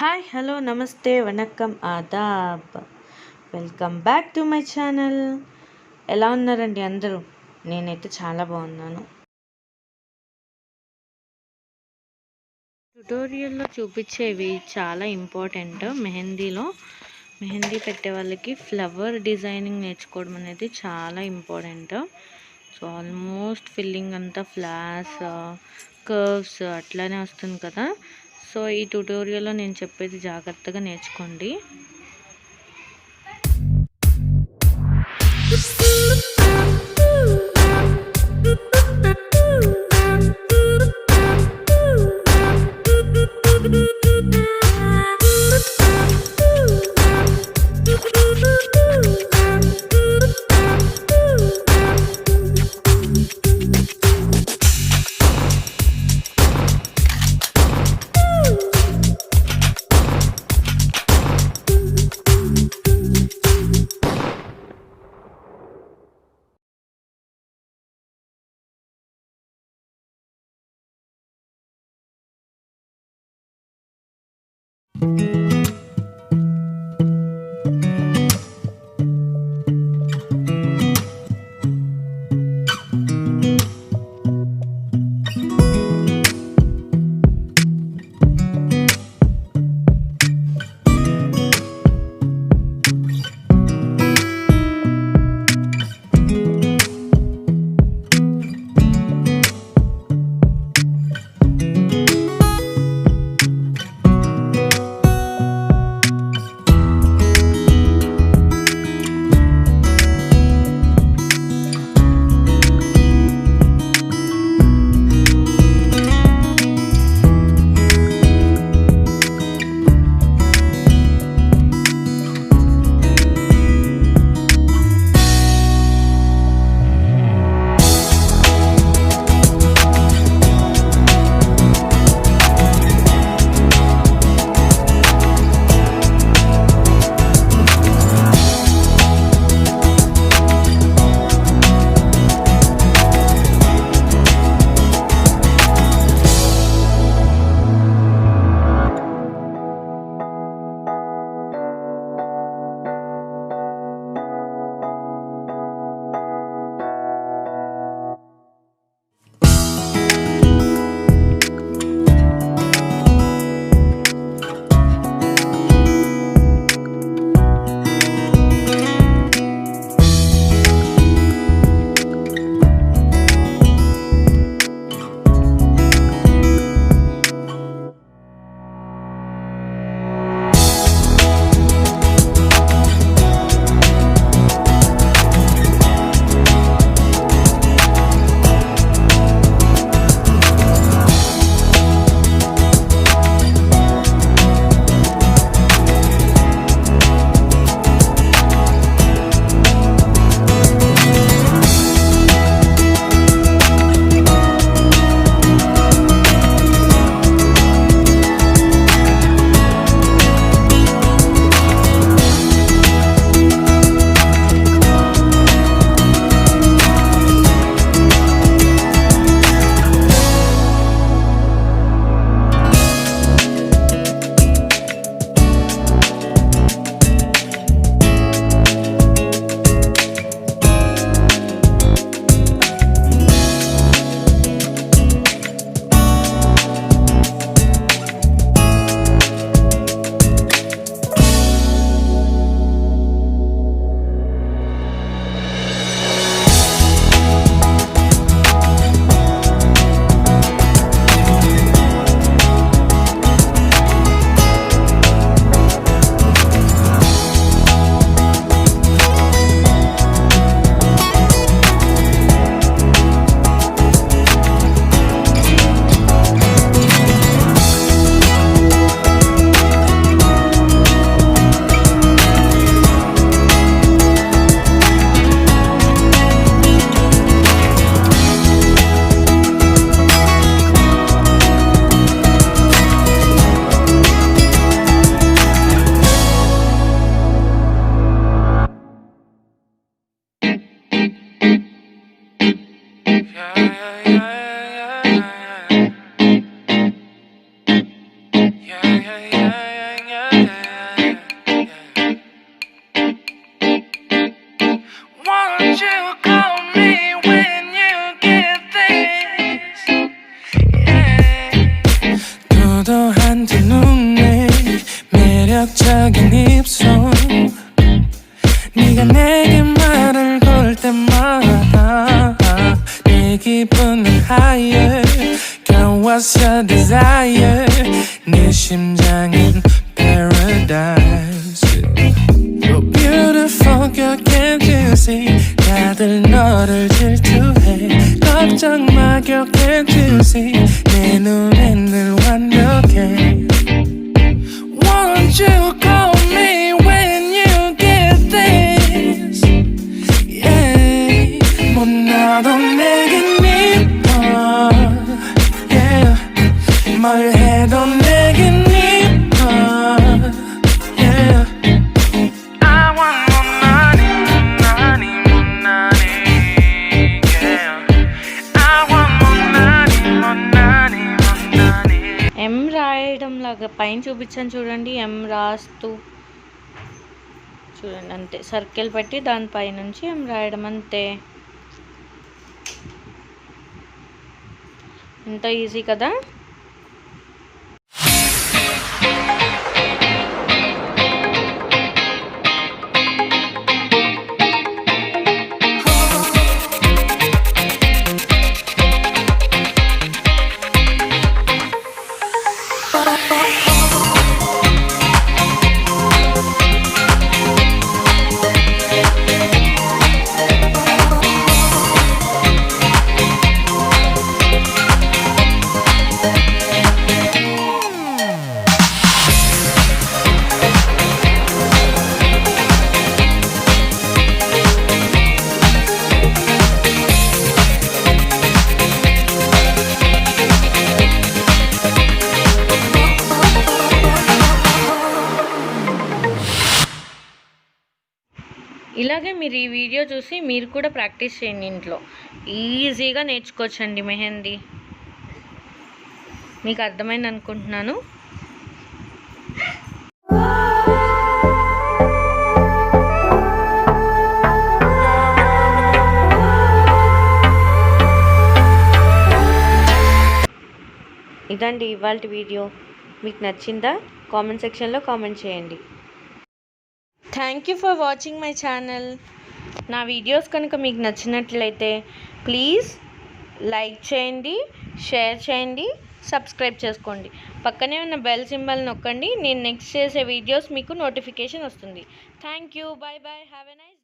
Hi hello namaste vanakkam adaab. Welcome back to my channel. ఎలా ఉన్నారండి అందరూ? నేనైతే చాలా బాగున్నాను. ట్యుటోరియల్లో చూపించేవి చాలా ఇంపార్టెంట్. మెహందీ పెట్టే వాళ్ళకి ఫ్లవర్ డిజైనింగ్ నేర్చుకోవడం అనేది చాలా ఇంపార్టెంట్. సో ఆల్మోస్ట్ ఫిల్లింగ్ అంతా ఫ్లాస్ కర్వ్స్ అట్లానే వస్తుంది కదా. సో ఈ ట్యుటోరియల్లో నేను చెప్పేది జాగ్రత్తగా నేర్చుకోండి. 기분은 higher Count what's your desire 네 심장은 paradise You're beautiful girl can't you see 다들 너를 질투해 걱정 마 girl can't you see 내 눈엔 늘 완벽해 Won't you call me when you get this Yeah 못나도 내겐 이뻐 Yeah 뭘 해도 내겐 이뻐 Yeah I want more money, money, more money Yeah I want more money, more money, more money ఎం రాయడం లాగా పైన చూపించాను చూడండి, ఎం రాస్తూ చూడండి, అంతే. Circle పెట్టి దానిపై నుంచి ఎం రాయడం, అంతే. ఎంత ఈజీ కదా. ఇలాగే మీరు ఈ వీడియో చూసి మీరు కూడా ప్రాక్టీస్ చేయండి ఇంట్లో. ఈజీగా నేర్చుకోవచ్చండి మెహందీ. మీకు అర్థమైంది అనుకుంటున్నాను. ఇదండి ఇవాల్టి వీడియో. మీకు నచ్చిందా? కామెంట్ సెక్షన్లో కామెంట్ చేయండి. Thank you for watching my channel. నా వీడియోస్ కనుక మీకు నచ్చినట్లయితే ప్లీజ్ లైక్ చేయండి, షేర్ చేయండి, సబ్స్క్రైబ్ చేసుకోండి. పక్కనే ఉన్న బెల్ సింబల్ నొక్కండి. నేను నెక్స్ట్ చేసే వీడియోస్ మీకు నోటిఫికేషన్ వస్తుంది. Thank you. Bye bye. Have a nice